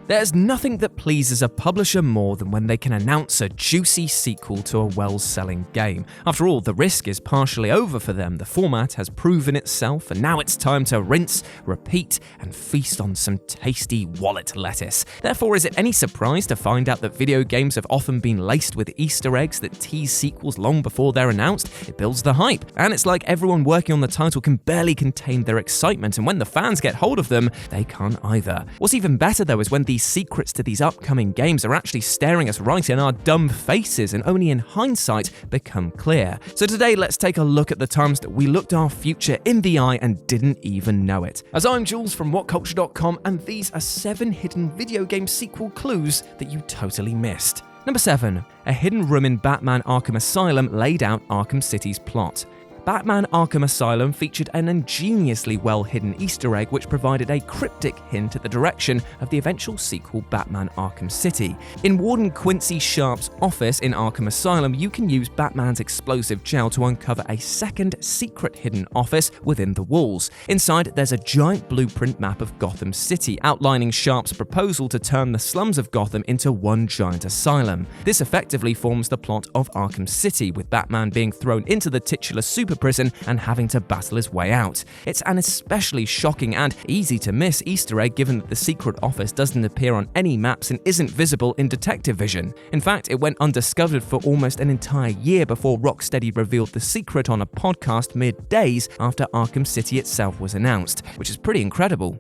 There's nothing that pleases a publisher more than when they can announce a juicy sequel to a well-selling game. After all, the risk is partially over for them. The format has proven itself, and now it's time to rinse, repeat, and feast on some tasty wallet lettuce. Therefore, is it any surprise to find out that video games have often been laced with Easter eggs that tease sequels long before they're announced? It builds the hype, and it's like everyone working on the title can barely contain their excitement, and when the fans get hold of them, they can't either. What's even better though is when these secrets to these upcoming games are actually staring us right in our dumb faces and only in hindsight become clear. So today, let's take a look at the times that we looked our future in the eye and didn't even know it. As I'm Jules from WhatCulture.com, and these are 7 hidden video game sequel clues that you totally missed. Number 7. A hidden room in Batman Arkham Asylum laid out Arkham City's plot. Batman Arkham Asylum featured an ingeniously well-hidden Easter egg which provided a cryptic hint at the direction of the eventual sequel Batman Arkham City. In Warden Quincy Sharp's office in Arkham Asylum, you can use Batman's explosive gel to uncover a second secret hidden office within the walls. Inside, there's a giant blueprint map of Gotham City, outlining Sharp's proposal to turn the slums of Gotham into one giant asylum. This effectively forms the plot of Arkham City, with Batman being thrown into the titular super prison and having to battle his way out. It's an especially shocking and easy to miss Easter egg given that the secret office doesn't appear on any maps and isn't visible in detective vision. In fact, it went undiscovered for almost an entire year before Rocksteady revealed the secret on a podcast mid-days after Arkham City itself was announced, which is pretty incredible.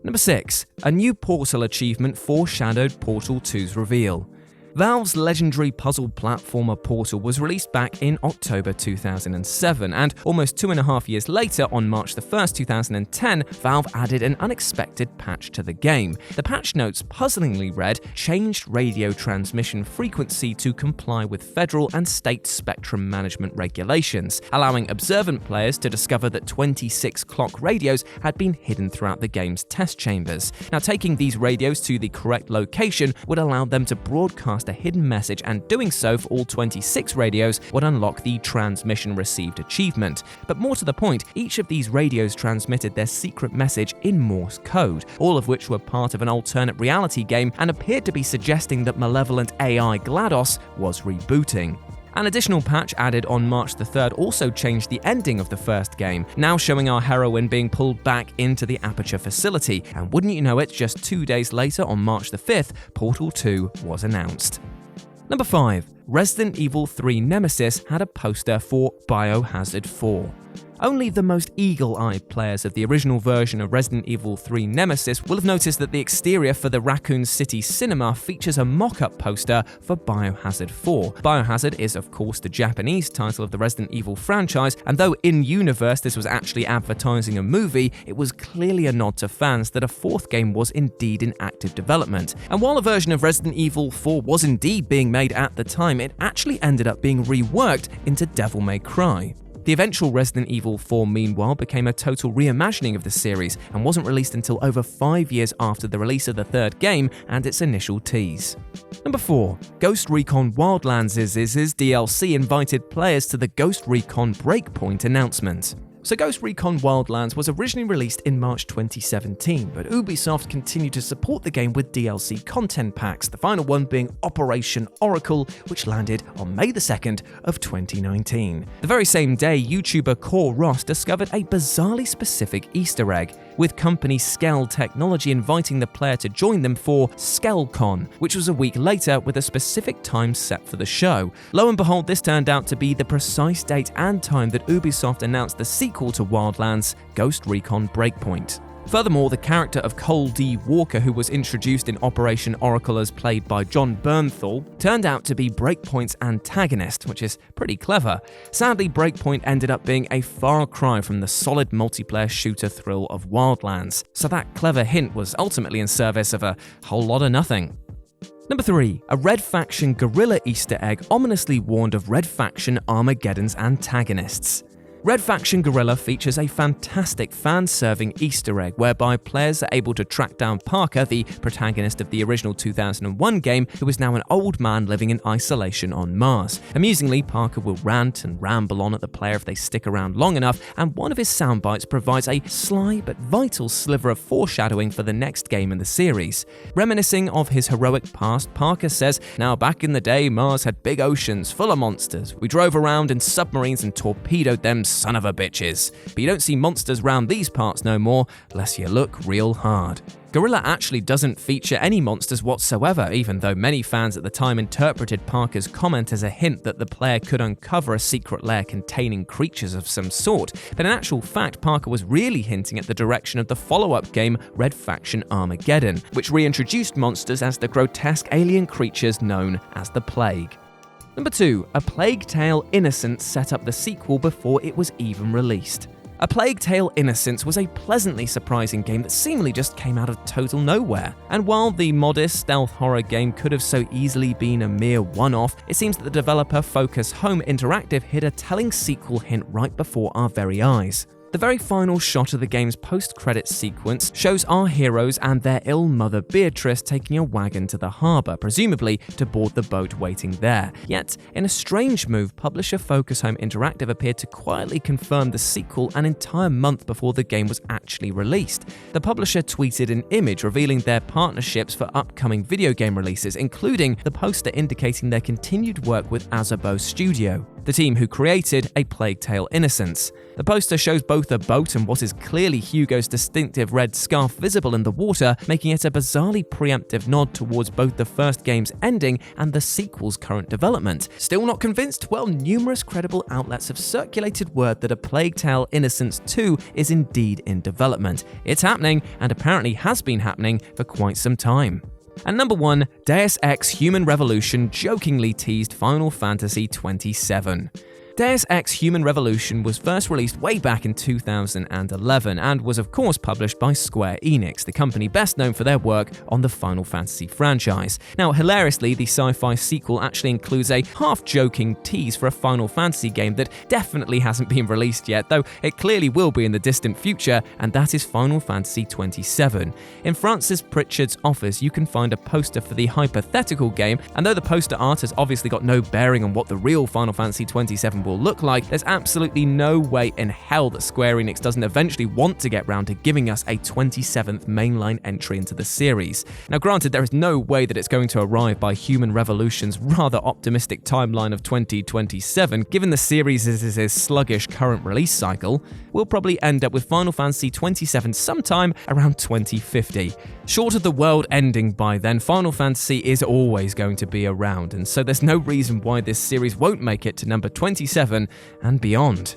Number 6. A new Portal achievement foreshadowed Portal 2's reveal. Valve's legendary puzzle platformer Portal was released back in October 2007, and almost 2.5 years later, on March 1st, 2010, Valve added an unexpected patch to the game. The patch notes puzzlingly read, "Changed radio transmission frequency to comply with federal and state spectrum management regulations," allowing observant players to discover that 26 clock radios had been hidden throughout the game's test chambers. Now, taking these radios to the correct location would allow them to broadcast a hidden message, and doing so for all 26 radios would unlock the transmission received achievement. But more to the point, each of these radios transmitted their secret message in Morse code, all of which were part of an alternate reality game and appeared to be suggesting that malevolent AI GLaDOS was rebooting. An additional patch added on March 3rd also changed the ending of the first game, now showing our heroine being pulled back into the Aperture facility, and wouldn't you know it, just 2 days later on March 5th, Portal 2 was announced. Number 5. Resident Evil 3 Nemesis had a poster for Biohazard 4. Only the most eagle-eyed players of the original version of Resident Evil 3 Nemesis will have noticed that the exterior for the Raccoon City Cinema features a mock-up poster for Biohazard 4. Biohazard is, of course, the Japanese title of the Resident Evil franchise, and though in-universe this was actually advertising a movie, it was clearly a nod to fans that a 4th game was indeed in active development. And while a version of Resident Evil 4 was indeed being made at the time, it actually ended up being reworked into Devil May Cry. The eventual Resident Evil 4, meanwhile, became a total reimagining of the series and wasn't released until over 5 years after the release of the 3rd game and its initial tease. Number 4. Ghost Recon Wildlands' DLC invited players to the Ghost Recon BREAKPOINT announcement. So Ghost Recon Wildlands was originally released in March 2017, but Ubisoft continued to support the game with DLC content packs, the final one being Operation Oracle, which landed on May 2nd of 2019. The very same day, YouTuber Core Ross discovered a bizarrely specific Easter egg, with company Skell Technology inviting the player to join them for SkellCon, which was a week later with a specific time set for the show. Lo and behold, this turned out to be the precise date and time that Ubisoft announced the sequel to Wildlands, Ghost Recon BREAKPOINT. Furthermore, the character of Cole D. Walker, who was introduced in Operation Oracle as played by John Bernthal, turned out to be BREAKPOINT's antagonist, which is pretty clever. Sadly, BREAKPOINT ended up being a far cry from the solid multiplayer shooter thrill of Wildlands, so that clever hint was ultimately in service of a whole lot of nothing. Number 3. A Red Faction guerrilla Easter egg ominously warned of Red Faction ARMAGEDDON'S antagonists. Red Faction Guerrilla features a fantastic fan-serving Easter egg whereby players are able to track down Parker, the protagonist of the original 2001 game, who is now an old man living in isolation on Mars. Amusingly, Parker will rant and ramble on at the player if they stick around long enough, and one of his soundbites provides a sly but vital sliver of foreshadowing for the next game in the series. Reminiscing of his heroic past, Parker says, "Now back in the day, Mars had big oceans full of monsters. We drove around in submarines and torpedoed them son of a bitches. But you don't see monsters round these parts no more, unless you look real hard." Guerrilla actually doesn't feature any monsters whatsoever, even though many fans at the time interpreted Parker's comment as a hint that the player could uncover a secret lair containing creatures of some sort. But in actual fact, Parker was really hinting at the direction of the follow-up game Red Faction Armageddon, which reintroduced monsters as the grotesque alien creatures known as the Plague. Number 2, A Plague Tale: Innocence set up the sequel before it was even released. A Plague Tale: Innocence was a pleasantly surprising game that seemingly just came out of total nowhere. And while the modest stealth horror game could have so easily been a mere one-off, it seems that the developer Focus Home Interactive hid a telling sequel hint right before our very eyes. The very final shot of the game's post-credits sequence shows our heroes and their ill mother Beatrice taking a wagon to the harbour, presumably to board the boat waiting there. Yet, in a strange move, publisher Focus Home Interactive appeared to quietly confirm the sequel an entire month before the game was actually released. The publisher tweeted an image revealing their partnerships for upcoming video game releases, including the poster indicating their continued work with Asobo Studio, the team who created A Plague Tale: Innocence. The poster shows both a boat and what is clearly Hugo's distinctive red scarf visible in the water, making it a bizarrely preemptive nod towards both the first game's ending and the sequel's current development. Still not convinced? Well, numerous credible outlets have circulated word that A Plague Tale: Innocence 2 is indeed in development. It's happening, and apparently has been happening for quite some time. And number 1, Deus Ex: Human Revolution jokingly teased Final Fantasy XXVII. Deus Ex: Human Revolution was first released way back in 2011 and was of course published by Square Enix, the company best known for their work on the Final Fantasy franchise. Now, hilariously, the sci-fi sequel actually includes a half-joking tease for a Final Fantasy game that definitely hasn't been released yet, though it clearly will be in the distant future, and that is Final Fantasy XXVII. In Francis Pritchard's office, you can find a poster for the hypothetical game, and though the poster art has obviously got no bearing on what the real Final Fantasy XXVII will look like, there's absolutely no way in hell that Square Enix doesn't eventually want to get round to giving us a 27th mainline entry into the series. Now granted, there is no way that it's going to arrive by Human Revolution's rather optimistic timeline of 2027, given the series' sluggish current release cycle. We'll probably end up with Final Fantasy XXVII sometime around 2050. Short of the world ending by then, Final Fantasy is always going to be around, and so there's no reason why this series won't make it to number 27 and beyond.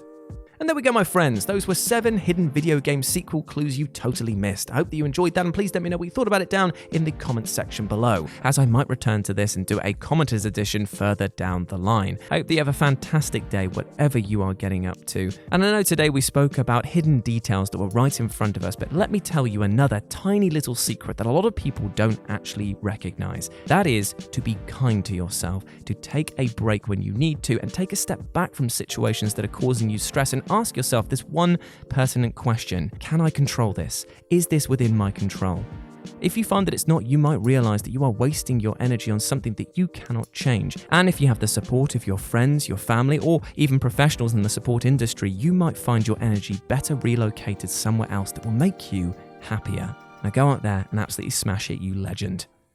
And there we go, my friends. Those were 7 hidden video game sequel clues you totally missed. I hope that you enjoyed that, and please let me know what you thought about it down in the comments section below, as I might return to this and do a commenters edition further down the line. I hope that you have a fantastic day, whatever you are getting up to. And I know today we spoke about hidden details that were right in front of us, but let me tell you another tiny little secret that a lot of people don't actually recognize. That is to be kind to yourself, to take a break when you need to, and take a step back from situations that are causing you stress, and ask yourself this one pertinent question: can I control this? Is this within my control? If you find that it's not, you might realize that you are wasting your energy on something that you cannot change. And if you have the support of your friends, your family, or even professionals in the support industry, you might find your energy better relocated somewhere else that will make you happier. Now go out there and absolutely smash it, you legend.